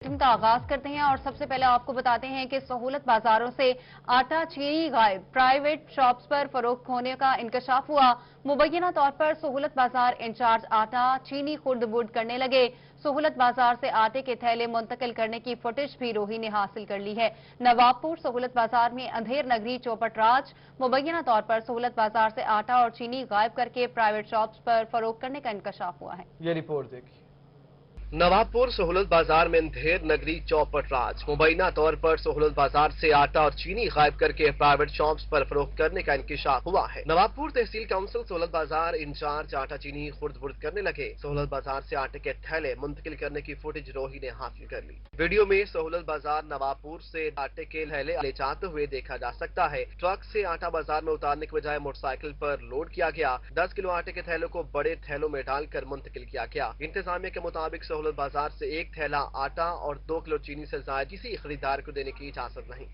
का आगाज करते हैं और सबसे पहले आपको बताते हैं कि सहूलत बाजारों से आटा चीनी गायब, प्राइवेट शॉप्स पर फरोख्त होने का इंकशाफ हुआ। मुबैना तौर पर सहूलत बाजार इंचार्ज आटा चीनी खुर्द बुर्द करने लगे। सहूलत बाजार से आटे के थैले मुंतकिल करने की फुटेज भी रोही ने हासिल कर ली है। नवाबपुर सहूलत बाजार में अंधेर नगरी चौपट राज, मुबैना तौर पर सहूलत बाजार से आटा और चीनी गायब करके प्राइवेट शॉप्स पर फरोख्त करने का इंकशाफ हुआ है। ये रिपोर्ट देखिए। नवाबपुर सहूलत बाजार में अंधेर नगरी चौपट राज, मुबैना तौर पर सहूलत बाजार से आटा और चीनी गायब करके प्राइवेट शॉप्स पर फरोख्त करने का इंकशाफ हुआ है। नवाबपुर तहसील काउंसिल सहूलत बाजार इंचार्ज आटा चीनी खुर्द बुर्द करने लगे। सहूलत बाजार से आटे के थैले मुंतकिल करने की फुटेज रोही ने हासिल कर ली। वीडियो में सहूलत बाजार नवाबपुर से आटे के थैले ले जाते हुए देखा जा सकता है। ट्रक से आटा बाजार में उतारने के बजाय मोटरसाइकिल पर लोड किया गया। 10 किलो आटे के थैलों को बड़े थैलों में डालकर मुंतकिल किया गया। इंतजामिया के मुताबिक सहूलत बाजार से एक थैला आटा और 2 किलो चीनी से ज्यादा किसी खरीदार को देने की इजाजत नहीं।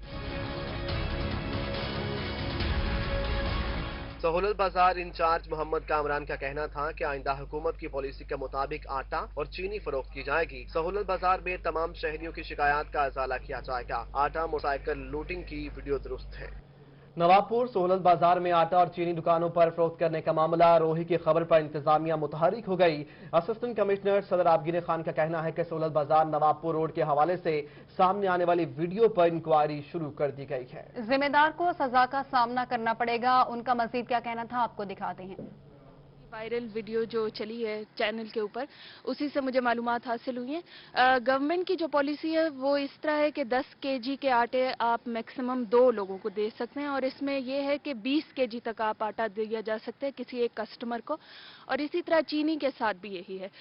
सहूलत बाजार इंचार्ज मोहम्मद कामरान का कहना था कि आइंदा हुकूमत की पॉलिसी के मुताबिक आटा और चीनी फरोख्त की जाएगी। सहूलत बाजार में तमाम शहरियों की शिकायत का इजाला किया जाएगा। आटा मोटरसाइकिल लूटिंग की वीडियो दुरुस्त है। नवाबपुर सहूलत बाजार में आटा और चीनी दुकानों पर फरोख्त करने का मामला, रोही की खबर पर इंतजामिया मुतहरिक हो गई। असिस्टेंट कमिश्नर सदर आबगिर खान का कहना है कि सहूलत बाजार नवाबपुर रोड के हवाले से सामने आने वाली वीडियो पर इंक्वायरी शुरू कर दी गई है। जिम्मेदार को सजा का सामना करना पड़ेगा। उनका मजीद क्या कहना था आपको दिखाते हैं। वायरल वीडियो जो चली है चैनल के ऊपर, उसी से मुझे मालूमात हासिल हुई है। गवर्नमेंट की जो पॉलिसी है वो इस तरह है कि 10 केजी के आटे आप मैक्सिमम 2 लोगों को दे सकते हैं, और इसमें यह है कि 20 केजी तक आप आटा दिया जा सकता है किसी एक कस्टमर को, और इसी तरह चीनी के साथ भी यही है।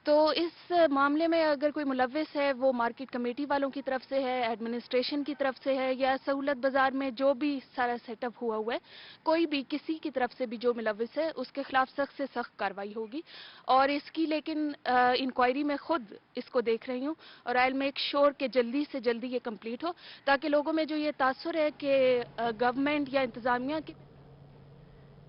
तो इस मामले में अगर कोई मुलव्विस है वो मार्केट कमेटी वालों की तरफ से है, एडमिनिस्ट्रेशन की तरफ से है, या सहूलत बाजार में जो भी सारा सेटअप हुआ है, कोई भी किसी की तरफ से भी जो मुलव्विस है उसके खिलाफ सख्त से सख्त कार्रवाई होगी। और इसकी लेकिन इंक्वायरी में खुद इसको देख रही हूँ, और आई विल मेक श्योर कि जल्दी से जल्दी ये कंप्लीट हो, ताकि लोगों में जो ये तासुर है कि गवर्नमेंट या इंतजामिया की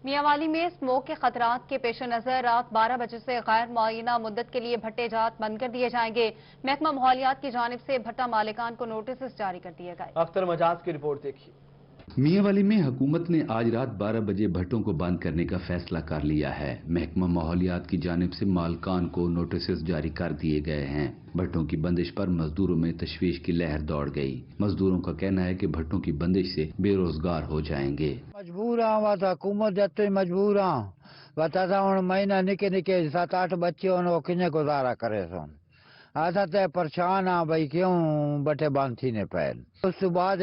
मियांवाली में स्मोक के खतरात के पेश नजर रात 12 बजे से गैर मुअय्यना मुद्दत के लिए भट्टे जात बंद कर दिए जाएंगे। महकमा माहौलियात की जानिब से भट्टा मालिकान को नोटिस जारी कर दिए गए। अख्तर मजाज की रिपोर्ट देखिए। मियांवाली में हुकूमत ने आज रात 12 बजे भट्टों को बंद करने का फैसला कर लिया है। महकमा माहौलियात की जानिब से मालकान को नोटिस जारी कर दिए गए हैं। भट्टों की बंदिश पर मजदूरों में तशवीश की लहर दौड़ गई। मजदूरों का कहना है कि भट्टों की बंदिश से बेरोजगार हो जाएंगे। मजबूर हुकूमत जते मजबूर हूँ महीना निके निके 7-8 बच्चे हो किने गुजारा करे सोन असा तो परेशान हाँ भाई क्यों बटे बंद थी ने पैन उस बाद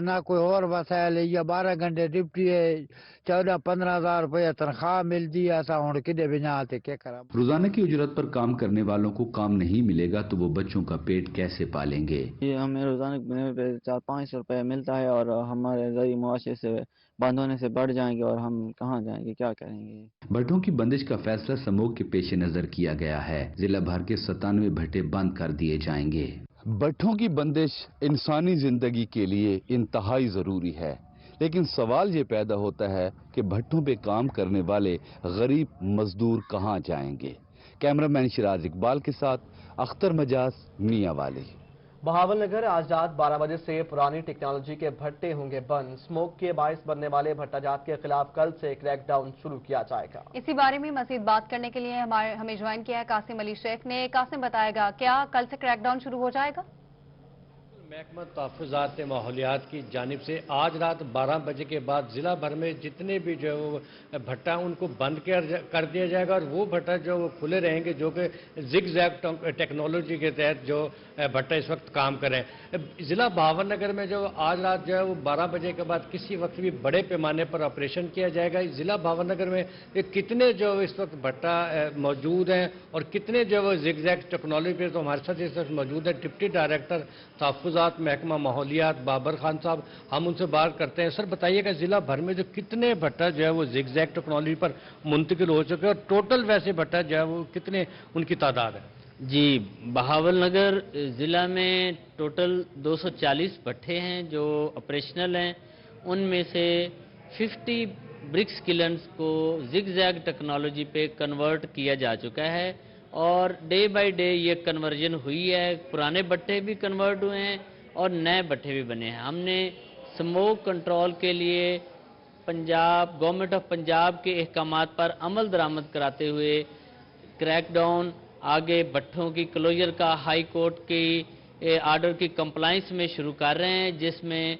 ना कोई और वसायल या 12 घंटे डिप्टी है 14-15 हजार रुपया तनख्वाह मिलती है। ऐसा हूँ कि क्या करा। रोजाना की उजरत पर काम करने वालों को काम नहीं मिलेगा तो वो बच्चों का पेट कैसे पालेंगे। ये हमें रोजाना 400-500 रुपये मिलता है, और हमारे जरिए मुआशरे से बंद होने से बढ़ जाएंगे, और हम कहाँ जाएंगे, क्या करेंगे। भट्टों की बंदिश का फैसला समूह के पेश नजर किया गया है। जिला भर के 97 भट्टे बंद कर दिए जाएंगे। भट्टों की बंदिश इंसानी जिंदगी के लिए इंतहाई जरूरी है, लेकिन सवाल ये पैदा होता है कि भट्टों पे काम करने वाले गरीब मजदूर कहाँ जाएंगे। कैमरामैन शिराज इकबाल के साथ अख्तर मजाज, मियांवाली। बहावल नगर आज रात 12 बजे से पुरानी टेक्नोलॉजी के भट्टे होंगे बंद। स्मोक के बायस बनने वाले भट्टाजात के खिलाफ कल से क्रैकडाउन शुरू किया जाएगा। इसी बारे में मजीद बात करने के लिए हमें ज्वाइन किया है कासिम अली शेख ने। कासिम बताएगा, क्या कल से क्रैकडाउन शुरू हो जाएगा? महकमा तहफ़्फ़ुज़ात माहौलियात की जानिब से आज रात 12 बजे के बाद ज़िला भर में जितने भी जो भट्टा उनको बंद कर दिया जाएगा, और वो भट्टा जो खुले रहेंगे जो कि जिग जैग टेक्नोलॉजी के तहत जो भट्टा इस वक्त काम करें। ज़िला बहावल नगर में जो आज रात जो है वो 12 बजे के बाद किसी वक्त भी बड़े पैमाने पर ऑपरेशन किया जाएगा। ज़िला बहावल नगर में कितने जो इस वक्त भट्टा मौजूद हैं और कितने जो वो जिग जैग टेक्नोलॉजी पे, तो हमारे साथ इस वक्त मौजूद है डिप्टी डायरेक्टर तहफ़्फ़ुज़ात महकमा माहौलियात बाबर खान साहब। हम उनसे बात करते हैं। सर बताइएगा, जिला भर में जो कितने भट्टा जो है वो जिगजैग टेक्नोलॉजी पर मुंतकिल हो चुके हैं, और टोटल वैसे भट्टा जो है वो कितने उनकी तादाद है? जी, बहावल नगर ज़िला में टोटल 240 भट्टे हैं जो ऑपरेशनल हैं। उनमें से 50 ब्रिक्स किलन्स को जिगजैग टेक्नोलॉजी पे कन्वर्ट किया जा चुका है, اور ڈے بائی ڈے یہ کنورژن ہوئی ہے، پرانے بٹھے بھی کنورٹ ہوئے ہیں اور نئے بٹھے بھی بنے ہیں۔ ہم نے سموک کنٹرول کے لیے گورنمنٹ آف پنجاب کے احکامات پر عمل درآمد کراتے ہوئے کریک ڈاؤن آگے بٹھوں کی کلوجر کا ہائی کورٹ کی آرڈر کی کمپلائنس میں شروع کر رہے ہیں، جس میں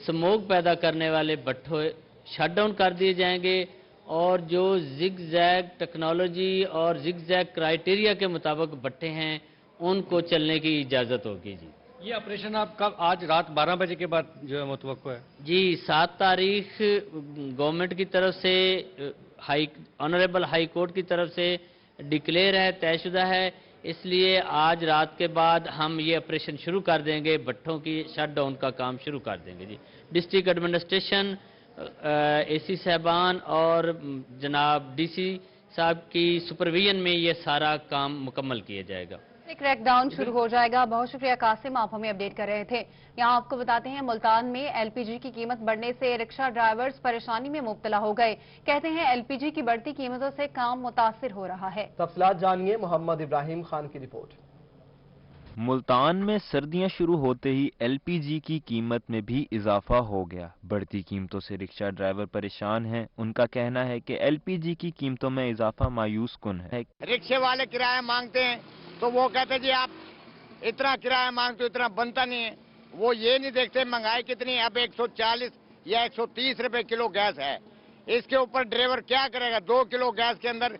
سموک پیدا کرنے والے بٹھے شٹ ڈاؤن کر دیے جائیں گے اور جو زگ زیگ ٹیکنالوجی اور زگ زیگ کرائیٹیریا کے مطابق بٹھے ہیں ان کو چلنے کی اجازت ہوگی۔ جی یہ آپریشن آپ کب آج رات 12 بجے کے بعد جو ہے متوقع ہے؟ جی 7 تاریخ گورنمنٹ کی طرف سے آنریبل ہائی کورٹ کی طرف سے ڈکلیئر ہے، طے شدہ ہے، اس لیے آج رات کے بعد ہم یہ آپریشن شروع کر دیں گے، بٹھوں کی شٹ ڈاؤن کا کام شروع کر دیں گے۔ جی ڈسٹرکٹ ایڈمنسٹریشن اے سی صاحبان اور جناب ڈی سی صاحب کی سپرویژن میں یہ سارا کام مکمل کیا جائے گا۔ کریک ڈاؤن شروع ہو جائے گا۔ بہت شکریہ قاسم، آپ ہمیں اپڈیٹ کر رہے تھے۔ یہاں آپ کو بتاتے ہیں ملتان میں ایل پی جی کی قیمت بڑھنے سے رکشہ ڈرائیورز پریشانی میں مبتلا ہو گئے۔ کہتے ہیں ایل پی جی کی بڑھتی قیمتوں سے کام متاثر ہو رہا ہے۔ تفصیلات جانیے محمد ابراہیم خان کی رپورٹ۔ ملتان میں سردیاں شروع ہوتے ہی ایل پی جی کی قیمت میں بھی اضافہ ہو گیا۔ بڑھتی قیمتوں سے رکشہ ڈرائیور پریشان ہیں۔ ان کا کہنا ہے کہ ایل پی جی کی قیمتوں میں اضافہ مایوس کن ہے۔ رکشے والے کرایہ مانگتے ہیں تو وہ کہتے جی آپ اتنا کرایہ مانگتے اتنا بنتا نہیں ہے۔ وہ یہ نہیں دیکھتے مہنگائی کتنی، اب 140 یا 130 روپے کلو گیس ہے، اس کے اوپر ڈرائیور کیا کرے گا؟ 2 کلو گیس کے اندر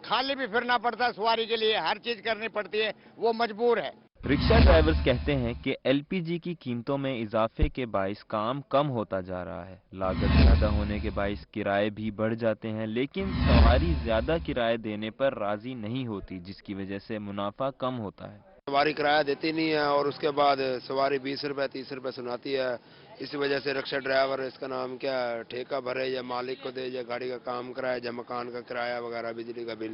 خالی بھی پھرنا پڑتا ہے، سواری کے لیے ہر چیز کرنی پڑتی ہے، وہ مجبور ہے۔ رکشہ ڈرائیورز کہتے ہیں کہ ایل پی جی کی قیمتوں میں اضافے کے باعث کام کم ہوتا جا رہا ہے۔ لاگت زیادہ ہونے کے باعث کرائے بھی بڑھ جاتے ہیں، لیکن سواری زیادہ کرایہ دینے پر راضی نہیں ہوتی، جس کی وجہ سے منافع کم ہوتا ہے۔ سواری کرایہ دیتی نہیں ہے اور اس کے بعد سواری 20 روپے 30 روپے سناتی ہے۔ اس وجہ سے رکشہ ڈرائیور اس کا نام کیا ٹھیکہ بھرے یا مالک کو دے یا گاڑی کا کام کرائے یا مکان کا کرایہ وغیرہ بجلی کا بل۔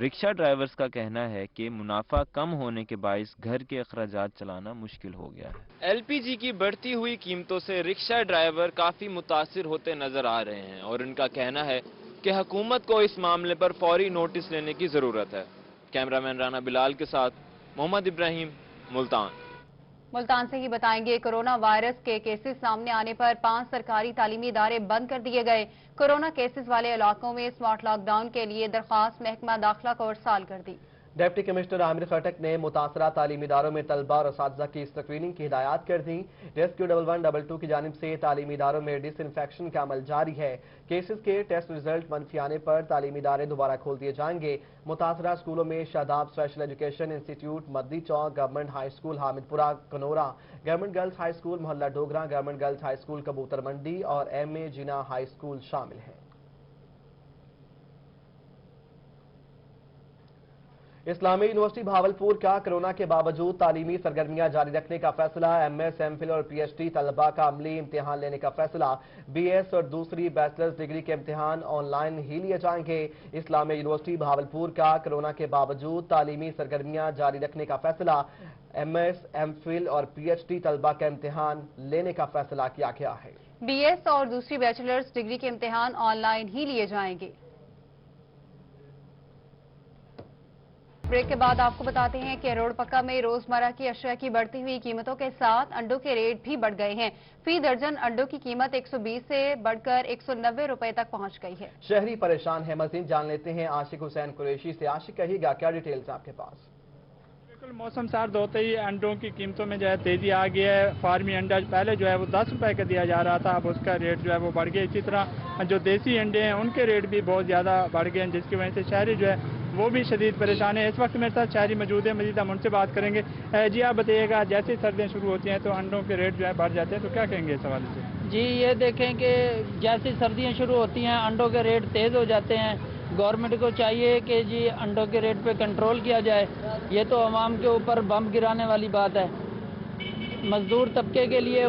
رکشہ ڈرائیورز کا کہنا ہے کہ منافع کم ہونے کے باعث گھر کے اخراجات چلانا مشکل ہو گیا ہے۔ ایل پی جی کی بڑھتی ہوئی قیمتوں سے رکشہ ڈرائیور کافی متاثر ہوتے نظر آ رہے ہیں اور ان کا کہنا ہے کہ حکومت کو اس معاملے پر فوری نوٹس لینے کی ضرورت ہے۔ کیمرہ مین رانا بلال کے ساتھ محمد ابراہیم، ملتان سے ہی بتائیں گے کورونا وائرس کے کیسز سامنے آنے پر 5 سرکاری تعلیمی ادارے بند کر دیے گئے۔ کورونا کیسز والے علاقوں میں اسمارٹ لاک ڈاؤن کے لیے درخواست محکمہ داخلہ کو ارسال کر دی۔ ڈپٹی کمشنر عامر خٹک نے متاثرہ تعلیمی اداروں میں طلبہ اور اساتذہ کی اسکریننگ کی ہدایات کر دیں۔ ریسکیو 1122 کی جانب سے تعلیمی اداروں میں ڈس انفیکشن کا عمل جاری ہے۔ کیسز کے ٹیسٹ ریزلٹ منفی آنے پر تعلیمی ادارے دوبارہ کھول دیے جائیں گے۔ متاثرہ اسکولوں میں شاداب اسپیشل ایجوکیشن انسٹیٹیوٹ، مدنی چوک، گورنمنٹ ہائی اسکول حامد پورہ کنورہ، گورنمنٹ گرلز ہائی اسکول محلہ Dogra, government girls high school کبوتر منڈی اور ایم اے جینا ہائی اسکول شامل ہیں۔ اسلامی یونیورسٹی بھاولپور کا کرونا کے باوجود تعلیمی سرگرمیاں جاری رکھنے کا فیصلہ، ایم ایس، ایم فل اور پی ایچ ڈی طلبہ کا عملی امتحان لینے کا فیصلہ، بی ایس اور دوسری بیچلرز ڈگری کے امتحان آن لائن ہی لیے جائیں گے۔ اسلامی یونیورسٹی بھاولپور کا کرونا کے باوجود تعلیمی سرگرمیاں جاری رکھنے کا فیصلہ، ایم ایس، ایم فل اور پی ایچ ڈی طلبہ کا امتحان لینے کا فیصلہ کیا گیا ہے۔ بی ایس اور دوسری بیچلرز ڈگری کے امتحان آن لائن ہی لیے جائیں گے۔ بریک کے بعد آپ کو بتاتے ہیں کہ روڈ پکا میں روزمرہ کی اشیاء کی بڑھتی ہوئی قیمتوں کے ساتھ انڈوں کے ریٹ بھی بڑھ گئے ہیں۔ فی درجن انڈوں کی قیمت 120 سے بڑھ کر 190 روپے تک پہنچ گئی ہے۔ شہری پریشان ہے، مزید جان لیتے ہیں عاشق حسین قریشی سے۔ عاشق کہیے گا کیا ڈیٹیلز آپ کے پاس؟ بالکل موسم سرد ہوتے ہی انڈوں کی قیمتوں میں جو ہے تیزی آ گئی ہے۔ فارمی انڈا پہلے جو ہے وہ 10 روپے کا دیا جا رہا تھا، اب اس کا ریٹ جو ہے وہ بڑھ گیا۔ اسی طرح جو دیسی انڈے ہیں ان کے ریٹ بھی بہت زیادہ بڑھ گئے ہیں، جس کی وجہ سے شہری جو ہے وہ بھی شدید پریشان ہے۔ اس وقت میرے ساتھ شہری موجود ہیں، مزید ہم ان سے بات کریں گے۔ جی آپ بتائیے گا، جیسے سردیاں شروع ہوتی ہیں تو انڈوں کے ریٹ جو ہے بڑھ جاتے ہیں، تو کیا کہیں گے اس حوالے سے؟ جی یہ دیکھیں کہ جیسے سردیاں شروع ہوتی ہیں انڈوں کے ریٹ تیز ہو جاتے ہیں۔ گورنمنٹ کو چاہیے کہ جی انڈوں کے ریٹ پہ کنٹرول کیا جائے، یہ تو عوام کے اوپر بم گرانے والی بات ہے۔ مزدور طبقے کے لیے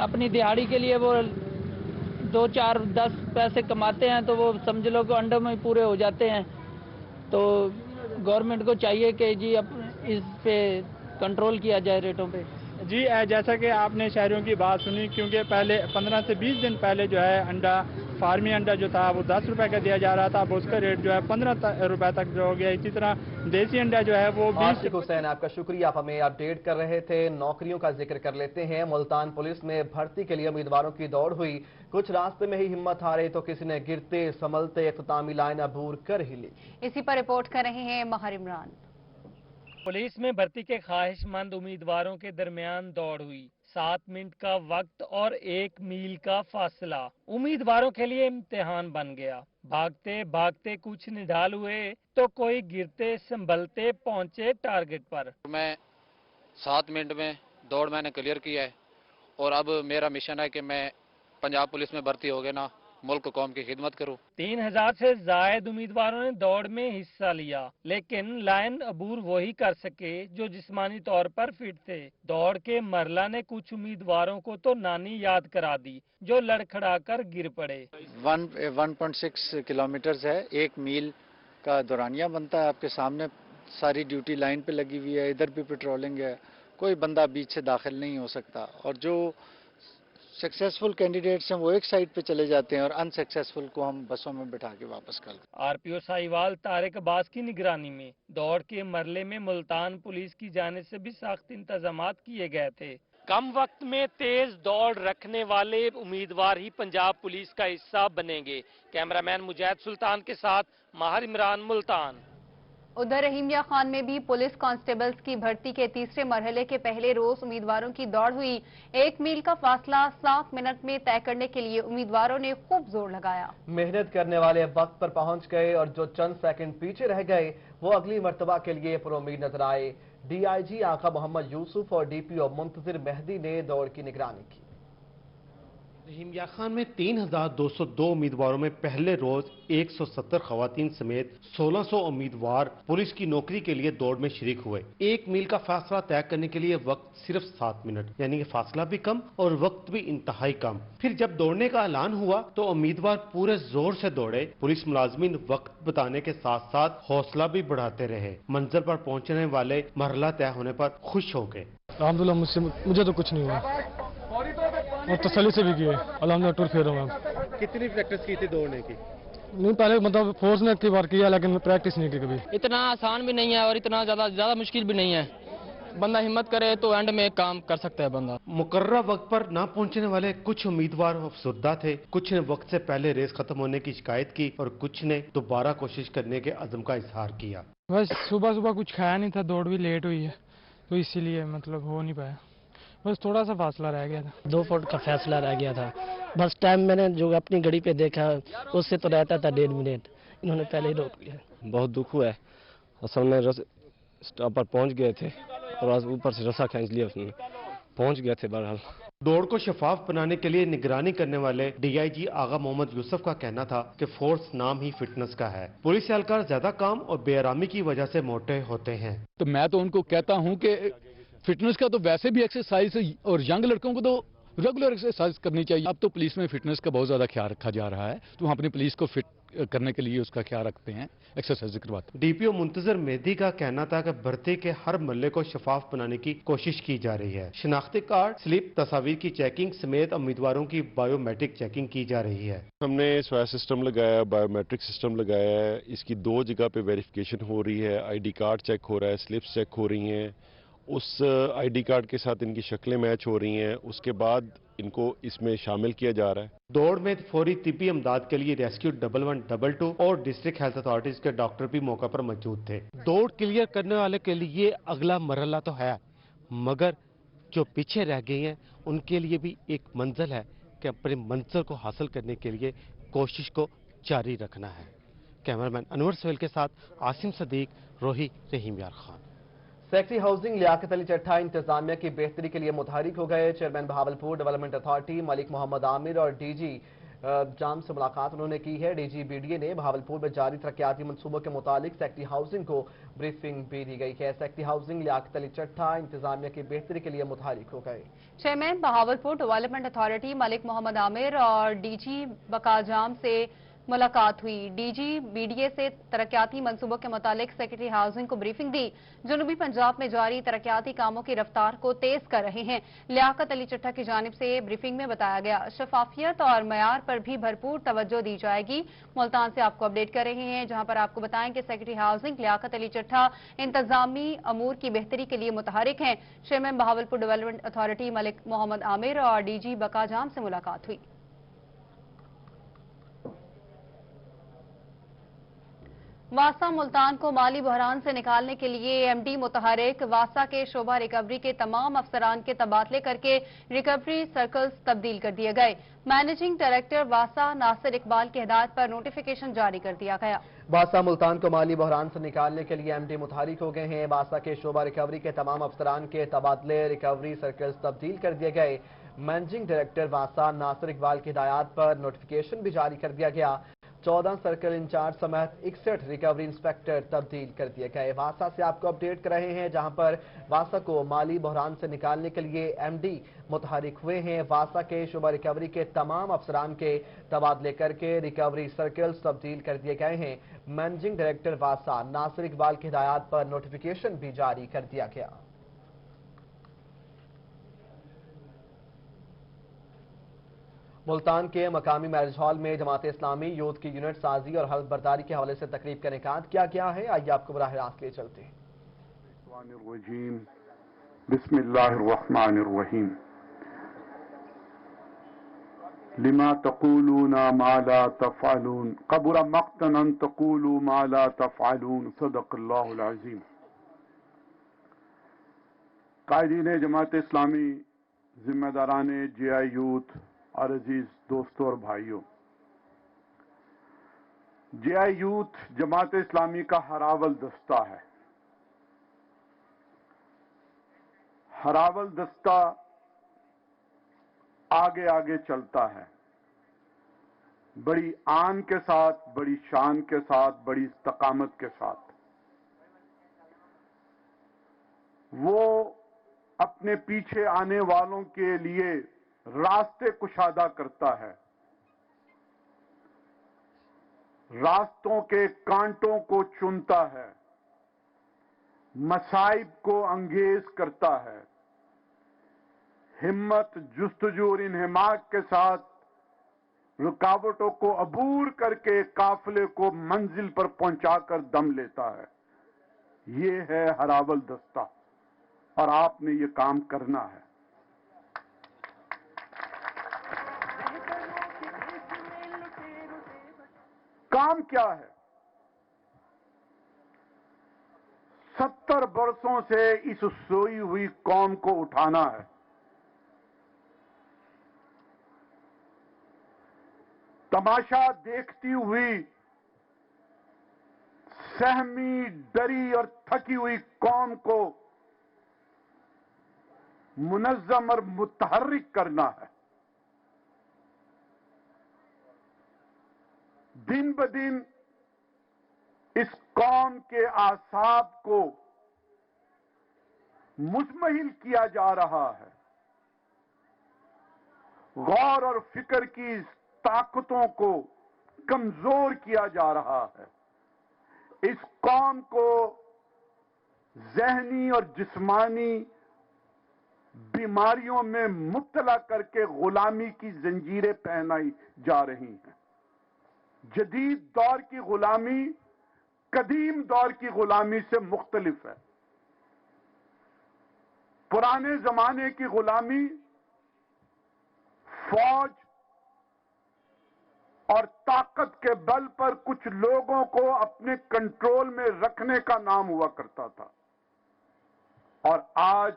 اپنی دہاڑی کے لیے وہ 2 4 10 پیسے کماتے ہیں تو وہ سمجھ لو کہ انڈوں میں پورے ہو جاتے ہیں۔ تو گورنمنٹ کو چاہیے کہ جی اب اس پہ کنٹرول کیا جائے ریٹوں پہ۔ جی جیسا کہ آپ نے شہریوں کی بات سنی، کیونکہ پہلے 15 سے 20 دن پہلے جو ہے انڈا फार्मी अंडा जो था वो 10 रुपए का दिया जा रहा था, अब उसका रेट जो है 15 रुपए तक जो हो गया। इसी तरह देसी अंडा जो है वो 20। आशिक हुसैन, आपका शुक्रिया, आप हमें अपडेट कर रहे थे। नौकरियों का जिक्र कर लेते हैं। मुल्तान पुलिस में भर्ती के लिए उम्मीदवारों की दौड़ हुई, कुछ रास्ते में ही हिम्मत हारे तो किसी ने गिरते संभलते इख्तितामी लाइन अबूर कर ही ली। इसी पर रिपोर्ट कर रहे हैं माहिर इमरान। पुलिस में भर्ती के ख्वाहिशमंद उम्मीदवारों के दरमियान दौड़ हुई। 7 मिनट का वक्त और 1 मील का फासला उम्मीदवारों के लिए इम्तिहान बन गया। भागते भागते कुछ निढाल हुए तो कोई गिरते संभलते पहुंचे टारगेट पर। मैं 7 मिनट में दौड़ मैंने क्लियर की है और अब मेरा मिशन है कि मैं पंजाब पुलिस में भर्ती हो गया ना, मुल्क कौम की खिदमत करूं। 3000 से जायद उम्मीदवारों ने दौड़ में हिस्सा लिया, लेकिन लाइन अबूर वही कर सके जो जिस्मानी तौर पर फिट थे। दौड़ के मरला ने कुछ उम्मीदवारों को तो नानी याद करा दी जो लड़खड़ा कर गिर पड़े। 1.6 किलोमीटर है, 1 मील का दौरानिया बनता है। आपके सामने सारी ड्यूटी लाइन पे लगी हुई है, इधर भी पेट्रोलिंग है, कोई बंदा बीच से दाखिल नहीं हो सकता। और जो सक्सेसफुल कैंडिडेट्स हैं वो एक साइड पे चले जाते हैं और अनसक्सेसफुल को हम बसों में बिठा के वापस कर। आरपीओ साहिवाल तारिक अब्बास की निगरानी में दौड़ के मरले में मुल्तान पुलिस की जानिब से भी सख्त इंतजामात किए गए थे। कम वक्त में तेज दौड़ रखने वाले उम्मीदवार ही पंजाब पुलिस का हिस्सा बनेंगे। कैमरामैन मुजाहिद सुल्तान के साथ माहिर इमरान, मुल्तान। उधर रहीमिया खान में भी पुलिस कांस्टेबल्स की भर्ती के तीसरे मरहले के पहले रोज उम्मीदवारों की दौड़ हुई। 1 मील का फासला 7 मिनट में तय करने के लिए उम्मीदवारों ने खूब जोर लगाया। मेहनत करने वाले वक्त पर पहुंच गए और जो चंद सेकंड पीछे रह गए वो अगली मर्तबा के लिए पुरुम्मीद नजर आए। डीआईजी आका मोहम्मद यूसुफ और डीपीओ मुंतजिर मेहदी ने दौड़ की निगरानी की। रहीमिया खान में 3202 उम्मीदवारों में पहले रोज 170 खवातीन समेत 1600 उम्मीदवार पुलिस की नौकरी के लिए दौड़ में शरीक हुए। 1 मील का फासला तय करने के लिए वक्त सिर्फ 7 मिनट, यानी कि फासला भी कम और वक्त भी इंतहाई कम। फिर जब दौड़ने का ऐलान हुआ तो उम्मीदवार पूरे जोर से दौड़े। पुलिस मुलाजमीन वक्त बताने के साथ साथ हौसला भी बढ़ाते रहे। मंजिल पर पहुंचने वाले मरहला तय होने पर खुश हो गए। अल्हम्दुलिल्लाह मुझे तो कुछ नहीं हुआ और तसल्ली से भी किए। अल्हम्दुलिल्लाह टूर फेर रहा हूँ। कितनी प्रैक्टिस की थी दौड़ने की? नहीं, पहले मतलब फोर्स ने कई बार किया लेकिन प्रैक्टिस नहीं की कभी। इतना आसान भी नहीं है और इतना ज्यादा मुश्किल भी नहीं है। बंदा हिम्मत करे तो एंड में काम कर सकता है बंदा। मुकर्रर वक्त पर ना पहुंचने वाले कुछ उम्मीदवार अफसरदा थे। कुछ ने वक्त से पहले रेस खत्म होने की शिकायत की और कुछ ने दोबारा कोशिश करने के अज़म का इजहार किया। बस सुबह कुछ खाया नहीं था, दौड़ भी लेट हुई है तो इसीलिए मतलब हो नहीं पाया। बस थोड़ा सा फासला रह गया था, 2 फुट का फैसला रह गया था। बस टाइम मैंने जो अपनी घड़ी पे देखा उससे तो रहता था 1.5 मिनट, इन्होंने पहले ही रोक दिया। बहुत दुख हुआ है। असल में स्टॉप पर पहुंच गए थे और ऊपर से रस्सा खींच लिया उसने, पहुंच गए थे। बहरहाल दौड़ को शफाफ बनाने के लिए निगरानी करने वाले डीआईजी आगा मोहम्मद यूसुफ का कहना था कि फोर्स नाम ही फिटनेस का है। पुलिस एहलकार ज्यादा काम और बेआरामी की वजह से मोटे होते हैं। तो मैं तो उनको कहता हूं कि फिटनेस का तो वैसे भी एक्सरसाइज है और यंग लड़कों को तो रेगुलर एक्सरसाइज करनी चाहिए। अब तो पुलिस में फिटनेस का बहुत ज्यादा ख्याल रखा जा रहा है, तो हम अपनी पुलिस को फिट करने के लिए उसका ख्याल रखते हैं, एक्सरसाइज करवाते हैं। डीपीओ मुंतजिर मेहदी का कहना था कि भर्ती के हर मल्ले को शफाफ बनाने की कोशिश की जा रही है। शिनाख्ती कार्ड, स्लिप, तस्वीर की चेकिंग समेत उम्मीदवारों की बायोमेट्रिक चेकिंग की जा रही है। हमने स्वास्थ्य सिस्टम लगाया, बायोमेट्रिक सिस्टम लगाया है। इसकी 2 जगह पे वेरिफिकेशन हो रही है। आईडी कार्ड चेक हो रहा है, स्लिप्स चेक हो रही हैं, उस आईडी कार्ड के साथ इनकी शक्लें मैच हो रही हैं, उसके बाद इनको इसमें शामिल किया जा रहा है। दौड़ में फौरी तिब्बी इमदाद के लिए रेस्क्यू 1112 और डिस्ट्रिक्ट हेल्थ अथॉरिटीज के डॉक्टर भी मौका पर मौजूद थे। दौड़ क्लियर करने वाले के लिए अगला मरहला तो है, मगर जो पीछे रह गए हैं उनके लिए भी एक मंजिल है कि अपनी मंजिल को हासिल करने के लिए कोशिश को जारी रखना है। कैमरामैन अनवर सोहेल के साथ आसिम सदीक, रोही, रहीमिया खान। सेक्रेटरी हाउसिंग लियाकत अली चट्टा इंतजामिया की बेहतरी के लिए मुतहरिक हो गए। Chairman Bahawalpur development authority Malik Mohammad Amir और डीजी जाम से मुलाकात उन्होंने की है। डीजी बीडीए ने बहावलपुर में जारी तरक्याती मनसूबों के मुतालिक सेक्रेटरी हाउसिंग को ब्रीफिंग भी दी गई है। सेक्रेटरी हाउसिंग लियाकत अली चट्टा इंतजामिया की बेहतरी के लिए मुतहरिक हो गए। Chairman Bahawalpur development authority Malik Mohammad Amir और डीजी बकाजाम से मुलाकात हुई। डीजी बीडीए से तरक्याती मंसूबों के मुतालिक सेक्रेटरी हाउसिंग को ब्रीफिंग दी। जनूबी पंजाब में जारी तरक्याती कामों की रफ्तार को तेज कर रहे हैं। लियाकत अली चट्टा की जानिब से ब्रीफिंग में बताया गया, शफाफियत और मयार पर भी भरपूर तवज्जो दी जाएगी। मुल्तान से आपको अपडेट कर रहे हैं, जहां पर आपको बताएं कि सेक्रेटरी हाउसिंग लियाकत अली चट्टा इंतजामी अमूर की बेहतरी के लिए मुतहरिक हैं। Chairman Bahawalpur development authority Malik Mohammad Amir और डीजी बकाजाम से मुलाकात हुई। वासा मुल्तान को माली बहरान से निकालने के लिए एमडी मुतहरिक। वासा के शोबा रिकवरी के तमाम अफसरान के तबादले करके रिकवरी सर्कल्स तब्दील कर दिए गए। मैनेजिंग डायरेक्टर वासा नासिर इकबाल की हिदायत पर नोटिफिकेशन जारी कर दिया गया। वासा मुल्तान को माली बहरान से निकालने के लिए एमडी मुतहरिक हो गए हैं। वासा के शोबा रिकवरी के तमाम अफसरान के तबादले रिकवरी सर्कल्स तब्दील कर दिए गए। मैनेजिंग डायरेक्टर वासा नासिर इकबाल की हिदायत पर नोटिफिकेशन भी जारी कर दिया गया। 14 सर्कल इंचार्ज समेत 61 रिकवरी इंस्पेक्टर तब्दील कर दिए गए। वासा से आपको अपडेट कर रहे हैं, जहां पर वासा को माली बहरान से निकालने के लिए एमडी मुतहरिक हुए हैं। वासा के शोबा रिकवरी के तमाम अफसरान के तबादले करके रिकवरी सर्कल्स तब्दील कर दिए गए हैं। मैनेजिंग डायरेक्टर वासा नासिर इकबाल की हिदायत पर नोटिफिकेशन भी जारी कर दिया गया। मुल्तान के मकामी मैरिज हॉल में जमात इस्लामी यूथ की यूनिट साजी और हल्फ बर्दारी के हवाले से तकरीब का इनेकाद किया गया है। आइए आपको बराह रास्त ले चलते हैं। बिस्मिल्लाहिर्रहमानिर्रहीम। लिमा तक़ूलूना मा ला तफ़अलून कबुरा मक़तन अन तक़ूलू मा ला तफ़अलून सदक़ल्लाहुल अज़ीम। कायदीन जमात इस्लामी, जिम्मेदारान जीआई यूथ और अजीज दोस्तों और भाइयों, जीआई यूथ जमात इस्लामी का हरावल दस्ता है। हरावल दस्ता आगे आगे चलता है, बड़ी आन के साथ, बड़ी शान के साथ, बड़ी इस्तकामत के साथ। वो अपने पीछे आने वालों के लिए रास्ते कुशादा करता है, रास्तों के कांटों को चुनता है, मसाइब को अंगेज करता है। हिम्मत, जुस्तजू और इन्हिमाक के साथ रुकावटों को अबूर करके काफिले को मंजिल पर पहुंचाकर दम लेता है। ये है हरावल दस्ता और आपने ये काम करना है। काम क्या है? 70 बरसों से इस सोई हुई कौम को उठाना है। तमाशा देखती हुई, सहमी, डरी और थकी हुई कौम को मुनज़्ज़म और मुतहर्रिक करना है। दिन ब दिन इस कौम के आसाब को मुज़महिल किया जा रहा है। गौर और फिक्र की ताकतों को कमजोर किया जा रहा है। इस कौम को ज़हनी और जिस्मानी बीमारियों में मुब्तला करके गुलामी की जंजीरें पहनाई जा रही हैं। जदीद दौर की गुलामी कदीम दौर की गुलामी से मुख्तलिफ है। पुराने जमाने की गुलामी फौज और ताकत के बल पर कुछ लोगों को अपने कंट्रोल में रखने का नाम हुआ करता था, और आज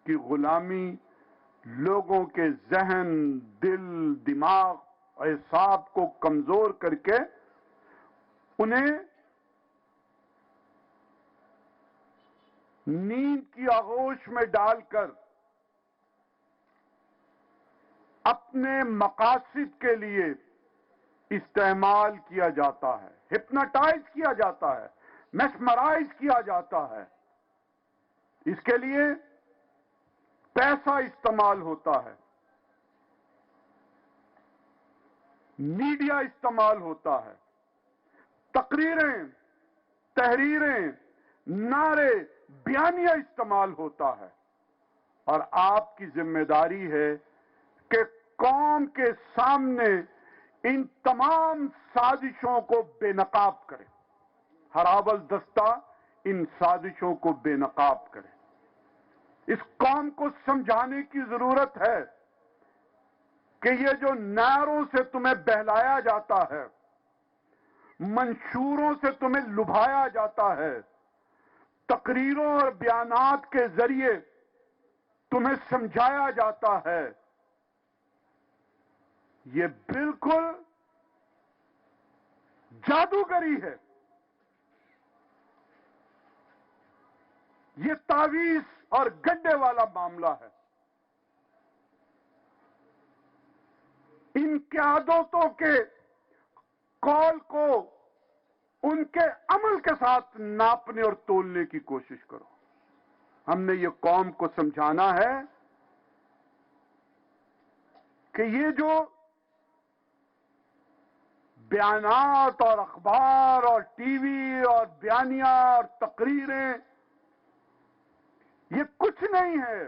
की गुलामी लोगों के जहन, दिल, दिमाग और एहसास को कमजोर करके उन्हें नींद की आगोश में डालकर अपने मकासद के लिए इस्तेमाल किया जाता है, हिप्नोटाइज किया जाता है, मेस्मराइज किया जाता है। इसके लिए पैसा इस्तेमाल होता है। मीडिया इस्तेमाल होता है, तकरीरें, तहरीरें, नारे, बयानिया इस्तेमाल होता है, और आपकी जिम्मेदारी है कि कौम के सामने इन तमाम साजिशों को बेनकाब करे, हरावल दस्ता इन साजिशों को बेनकाब करे। इस कौम को समझाने की जरूरत है कि ये जो नारों से तुम्हें बहलाया जाता है, मंशूरों से तुम्हें लुभाया जाता है, तकरीरों और बयानात के जरिए तुम्हें समझाया जाता है, ये बिल्कुल जादूगरी है, ये तावीज और गड्ढे वाला मामला है। इन क़यादतों के कौल को उनके अमल के साथ नापने और तोलने की कोशिश करो। हमने ये कौम को समझाना है कि ये जो बयानात और अखबार और टीवी और बयानिया और तकरीरें, ये कुछ नहीं है।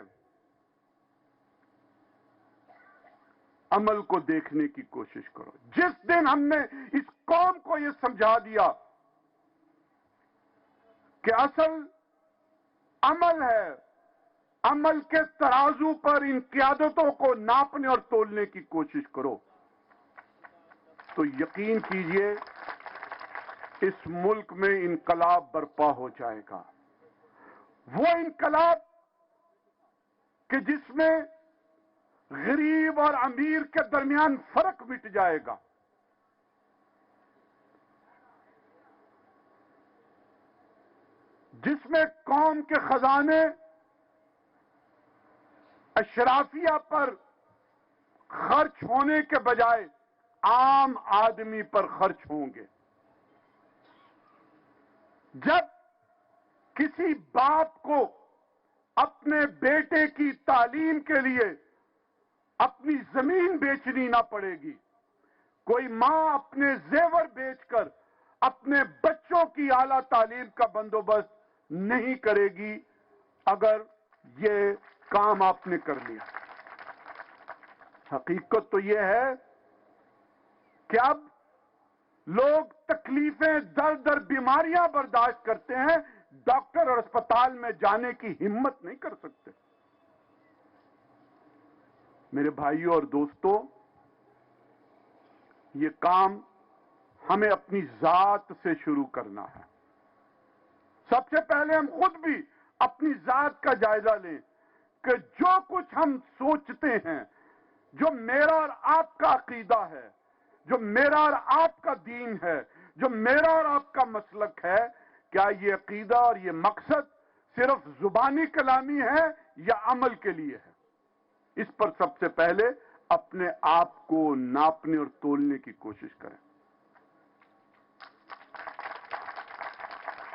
अमल को देखने की कोशिश करो। जिस दिन हमने इस कौम को ये समझा दिया कि असल अमल है, अमल के तराजू पर इन क़यादतों को नापने और तोलने की कोशिश करो, तो यकीन कीजिए इस मुल्क में इनकलाब बर्पा हो जाएगा। वो इनकलाब कि जिसमें गरीब और अमीर के दरमियान फर्क मिट जाएगा, जिसमें कौम के खजाने अशराफिया पर खर्च होने के बजाय आम आदमी पर खर्च होंगे। जब किसी बाप को अपने बेटे की तालीम के लिए अपनी जमीन बेचनी ना पड़ेगी, कोई मां अपने जेवर बेचकर अपने बच्चों की आला तालीम का बंदोबस्त नहीं करेगी अगर ये काम आपने कर लिया। हकीकत तो ये है कि अब लोग तकलीफें, दर्द दर बीमारियां बर्दाश्त करते हैं, डॉक्टर और अस्पताल में जाने की हिम्मत नहीं कर सकते। मेरे भाइयों और दोस्तों, ये काम हमें अपनी जात से शुरू करना है। सबसे पहले हम खुद भी अपनी जात का जायजा लें कि जो कुछ हम सोचते हैं, जो मेरा और आपका अकीदा है, जो मेरा और आपका दीन है, जो मेरा और आपका मसलक है, क्या ये अकीदा और ये मकसद सिर्फ जुबानी कलामी है या अमल के लिए है? इस पर सबसे पहले अपने आप को नापने और तोलने की कोशिश करें।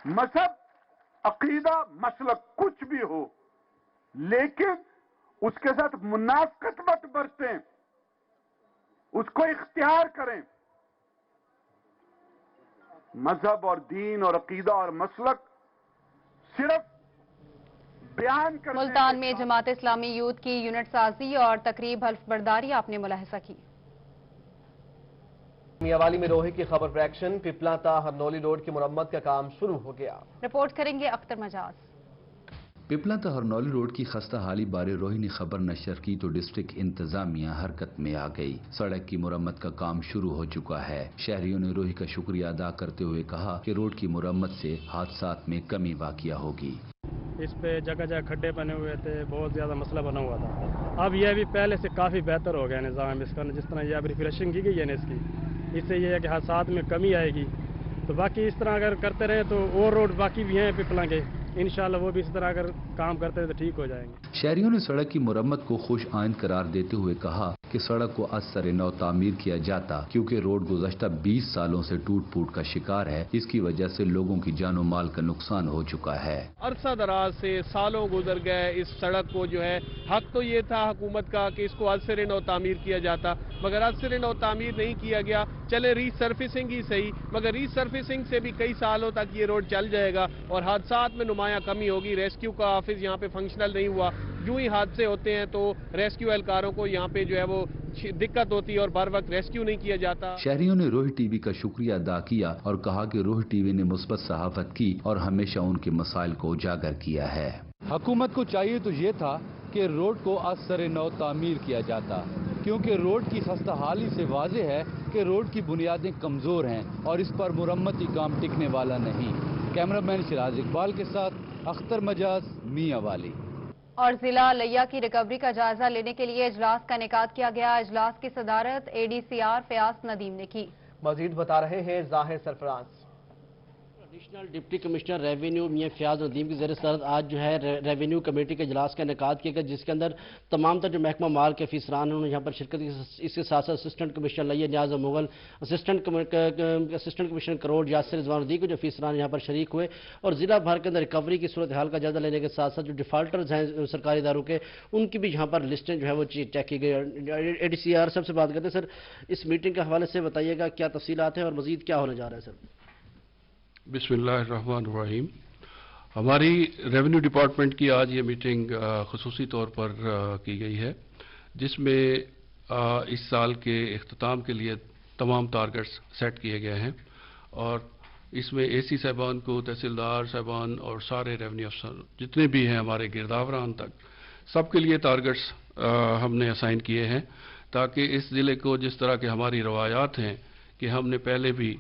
मजहब, अकीदा, मसलक कुछ भी हो, लेकिन उसके साथ मुनाफकत मत बरतें, उसको इख्तियार करें। मजहब और दीन और अकीदा और मसलक सिर्फ बयान करने। मुल्तान में जमात इस्लामी यूथ की यूनिट साजी और तकरीब हल्फ बर्दारी आपने मुलाहिजा की। मियांवाली में रोहे की खबर पर एक्शन, पिपला ता हरनौली रोड की मुरम्मत का काम शुरू हो गया। रिपोर्ट करेंगे अख्तर मजाज। पिपला ता हरनौली रोड की खस्ता हाली बारे रोही ने खबर नशर की तो डिस्ट्रिक्ट इंतजामिया हरकत में आ गई। सड़क की मुरम्मत का काम शुरू हो चुका है। शहरियों ने रोही का शुक्रिया अदा करते हुए कहा कि रोड की मुरम्मत से हादसात में कमी वाक़िया होगी। इस पे जगह जगह खड्डे बने हुए थे, बहुत ज़्यादा मसला बना हुआ था। अब यह भी पहले से काफ़ी बेहतर हो गया निज़ाम इसका, जिस तरह यह अब रिफ्रेशिंग की गई है ना इसकी, इससे यह है कि हादसात में कमी आएगी। तो बाकी इस तरह अगर करते रहे तो और रोड बाकी भी हैं पिपला के, इंशाल्लाह वो भी इस तरह अगर काम करते हैं तो ठीक हो जाएंगे। शहरियों ने सड़क की मुरम्मत को खुश आइंद करार देते हुए कहा कि सड़क को असर नौ तामीर किया जाता, क्योंकि रोड गुज़श्ता 20 सालों से टूट फूट का शिकार है। इसकी वजह से लोगों की जानो माल का नुकसान हो चुका है। अरसा दराज से सालों गुजर गए, इस सड़क को जो है हक तो ये था हुकूमत का कि इसको असर नौ तामीर किया जाता, मगर असर नौ तामीर नहीं किया गया। चले रीसर्फिसिंग ही सही, मगर रीसर्फिसिंग से भी कई सालों तक ये रोड चल जाएगा और हादसात में नुमाया कमी होगी। रेस्क्यू का ऑफिस यहाँ पे फंक्शनल नहीं हुआ, यूं ही हादसे होते हैं तो रेस्क्यू एहलकारों को यहाँ पे जो है वो दिक्कत होती है और बर वक्त रेस्क्यू नहीं किया जाता। शहरियों ने रोही टीवी का शुक्रिया अदा किया और कहा कि रोही टीवी ने मुस्बत सहाफत की और हमेशा उनके मसाइल को उजागर किया है। हुकूमत को चाहिए तो ये था कि रोड को असर नौ तामीर किया जाता, क्योंकि रोड की खस्ता हाली से वाज़ेह है कि रोड की बुनियादें कमज़ोर हैं और इस पर मुरम्मती काम टिकने वाला नहीं। कैमरामैन शिराज इकबाल के साथ अख्तर मजाज, मियां वाली। और जिला लिया की रिकवरी का जायजा लेने के लिए इजलास का इनेकाद किया गया। इजलास की सदारत ADCR फयाज नदीम ने की। मजीद बता रहे हैं Zahir Sarfaraz. Additional deputy commissioner revenue Mian Fayaz Nadeem की ज़ेर सदारत आज जो है रेवेन्यू कमेटी के इजलास का इनेकाद किया गया, जिसके अंदर तमाम तर जो महकमा माल के अफसरान हैं उन्होंने यहाँ पर शिरकत की। इसके साथ साथ असिस्टेंट कमिश्नर लिया न्याज मुगल, असिस्टेंट कमिश्नर करोड़ यासिर रिजवान दी को जो अफसरान यहाँ पर शरीक हुए और जिला भर के अंदर रिकवरी की सूरत हाल का जायजा लेने के साथ साथ जो डिफाल्टर्स हैं सरकारी इदारों के, उनकी भी यहाँ पर लिस्टें जो है वो चेक की गई। ADCR सबसे बात करते हैं। सर, इस मीटिंग के हवाले से बताइएगा क्या तफसीलात हैं और मजीद क्या होने जा रहा है। सर, बिस्मिल्लाहिर्रहमानिर्रहीम। हमारी रेवेन्यू डिपार्टमेंट की आज ये मीटिंग खुसूसी तौर पर की गई है, जिसमें इस साल के इख्तिताम के लिए तमाम टारगेट्स सेट किए गए हैं और इसमें AC साहबान को, तहसीलदार साहबान और सारे रेवेन्यू अफसर जितने भी हैं हमारे गिरदावरान तक, सबके लिए टारगेट्स हमने असाइन किए हैं, ताकि इस ज़िले को जिस तरह के हमारी रवायात हैं कि हमने पहले भी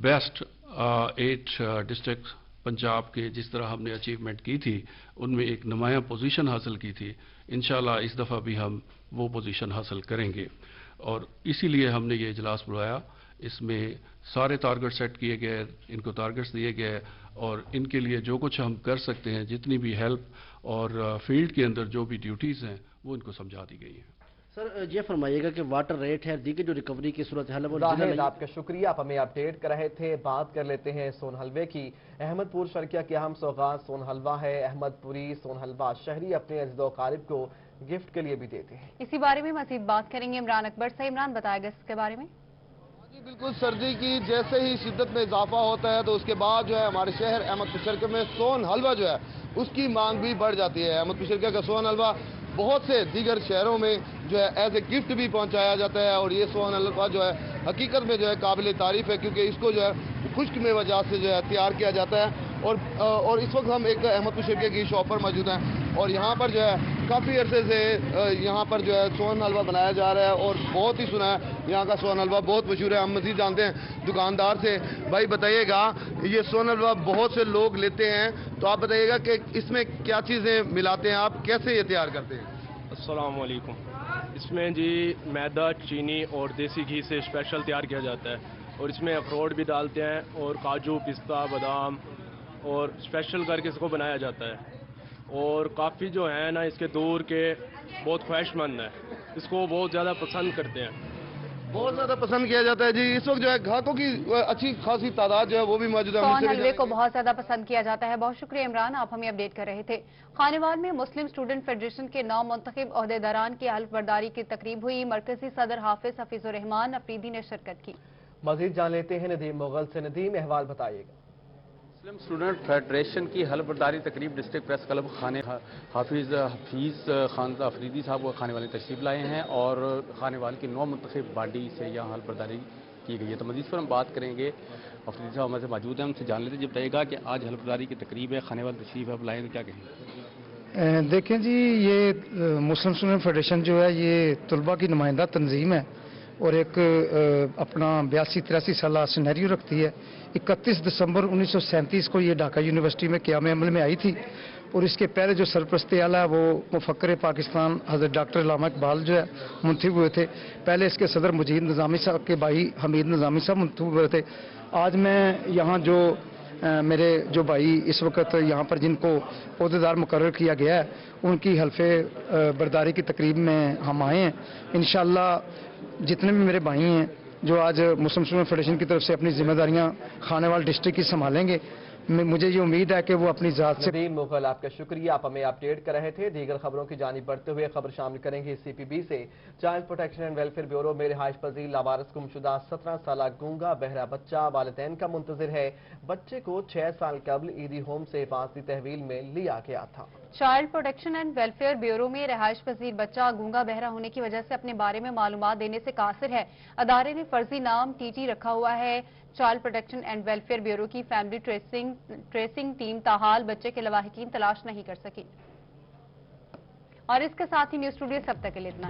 बेस्ट 8 डिस्ट्रिक्ट पंजाब के जिस तरह हमने अचीवमेंट की थी, उनमें एक नुमायां पोजीशन हासिल की थी। इंशाल्लाह इस दफ़ा भी हम वो पोजीशन हासिल करेंगे और इसीलिए हमने ये इजलास बुलाया। इसमें सारे टारगेट सेट किए गए, इनको टारगेट्स दिए गए और इनके लिए जो कुछ हम कर सकते हैं, जितनी भी हेल्प और फील्ड के अंदर जो भी ड्यूटीज़ हैं वो इनको समझा दी गई हैं। सर, ये फरमाइएगा कि वाटर रेट है, दीगर जो रिकवरी की सूरत है वो आपका शुक्रिया, आप हमें अपडेट कर रहे थे। बात कर लेते हैं सोन हलवे की। अहमदपुर शर्किया की अहम सौगात सोन हलवा है। अहमदपुरी सोन हलवा शहरी अपने अज़ीज़ो क़ारिब को गिफ्ट के लिए भी देते हैं। इसी बारे में मजीद बात करेंगे इमरान अकबर से। इमरान, बताएगा इसके बारे में। बिल्कुल, सर्दी की जैसे ही शिद्दत में इजाफा होता है तो उसके बाद जो है हमारे शहर अहमदपुर शर्किया में सोन हलवा जो है उसकी मांग भी बढ़ जाती है। अहमदपुर शर्किया का सोन हलवा बहुत से दीगर शहरों में जो है एज ए गिफ्ट भी पहुंचाया जाता है और ये सोन हलवा जो है हकीकत में जो है काबिल तारीफ है, क्योंकि इसको जो है खुश्क मेवजात से जो है तैयार किया जाता है। और इस वक्त हम एक अहमदपुर शर्किया की शॉप पर मौजूद हैं और यहाँ पर जो है काफ़ी अरसे से यहाँ पर जो है सोन हलवा बनाया जा रहा है और बहुत ही सुना है यहाँ का सोन हलवा बहुत मशहूर है। हम मज़ीद जानते हैं दुकानदार से। भाई बताइएगा, ये सोन हलवा बहुत से लोग लेते हैं, तो आप बताइएगा कि इसमें क्या चीज़ें मिलाते हैं, आप कैसे ये तैयार करते हैं? अस्सलाम वालेकुम। इसमें जी मैदा, चीनी और देसी घी से स्पेशल तैयार किया जाता है और इसमें अखरोट भी डालते हैं और काजू, पिस्ता, बादाम और स्पेशल करके इसको बनाया जाता है। और काफ़ी जो है ना इसके दूर के बहुत ख्वाहिशमंद है, इसको बहुत ज़्यादा पसंद करते हैं, बहुत ज़्यादा पसंद किया जाता है जी। इस वक्त जो है ग्राहकों की अच्छी खासी तादाद जो है वो भी मौजूद है। सोन हलवे को बहुत ज्यादा पसंद किया जाता है। बहुत शुक्रिया इमरान, आप हमें अपडेट कर रहे थे। खानेवाल में मुस्लिम स्टूडेंट फेडरेशन के 9 मुंतखब ओहदेदारान की हल्फ बर्दारी की तकरीब हुई। मरकजी सदर हाफिज हफीजुर रहमान अफरीदी ने शिरकत की। मजीद जान लेते हैं नदीम मुगल से। नदीम, अहवाल बताइएगा। मुस्लिम स्टूडेंट फेडरेशन की हल्फ बर्दारी तकरीब डिस्ट्रिक्ट प्रेस क्लब खाने हाफिज खान अफरीदी साहब वो खाने वाले तशरीफ लाए हैं और खाने वाले की 9 मुंतखब बाडी से यहाँ हल्फ बर्दारी की गई है। तो मजीद पर हम बात करेंगे, अफरीदी साहब हमारे से मौजूद हैं, उनसे जान लेते जब बताइएगा कि आज हल्फ बर्दारी की तकरीब है, खाने वाले तशरीफ आप लाए तो क्या कहेंगे? देखें जी, ये मुस्लिम स्टूडेंट फेडरेशन जो है ये तलबा की नुमाइंदा तंजीम है और एक अपना 82-83 साल सिनेरियो रखती है। 31 दिसंबर 1937 को ये ढाका यूनिवर्सिटी में क़याम अमल में आई थी और इसके पहले जो सरपरस्ती आला है वो मुफक्कर पाकिस्तान हज़रत डॉक्टर अल्लामा इकबाल जो है मुंतखब हुए थे। पहले इसके सदर मुजीब निज़ामी साहब के भाई हमीद निज़ामी साहब मुंतखब हुए थे। आज मैं यहाँ जो मेरे जो भाई इस वक्त यहाँ पर जिनको पौधेदार मुकर्रर किया गया है, उनकी हल्फे बर्दारी की तकरीब में हम आए हैं। इंशाअल्लाह जितने भी मेरे भाई हैं जो आज मुस्लिम स्टूडेंट फेडरेशन की तरफ से अपनी जिम्मेदारियां खानेवाल डिस्ट्रिक्ट की संभालेंगे, मुझे ये उम्मीद है कि वो अपनी जात से। नदीम मुगल, आपका शुक्रिया, आप हमें अपडेट कर रहे थे। दीगर खबरों की जानिब बढ़ते हुए खबर शामिल करेंगे CPB से। Child protection and welfare bureau में रिहाइश पजीर लावारिस गुमशुदा 17 साल गूंगा बहरा बच्चा वालिदैन का मुंतजिर है। बच्चे को 6 साल कबल ईदी होम से हिफाजती तहवील में लिया गया था। Child protection and welfare bureau में रिहाइश पजीर बच्चा गूंगा बहरा होने की वजह से अपने बारे में मालूमात देने से कासिर है। अदारे ने फर्जी नाम TT रखा हुआ है। Child protection and welfare bureau की फैमिली ट्रेसिंग टीम ताहाल बच्चे के लवाहिकीन तलाश नहीं कर सकी। और इसके साथ ही न्यूज स्टूडियो सब तक के लिए इतना।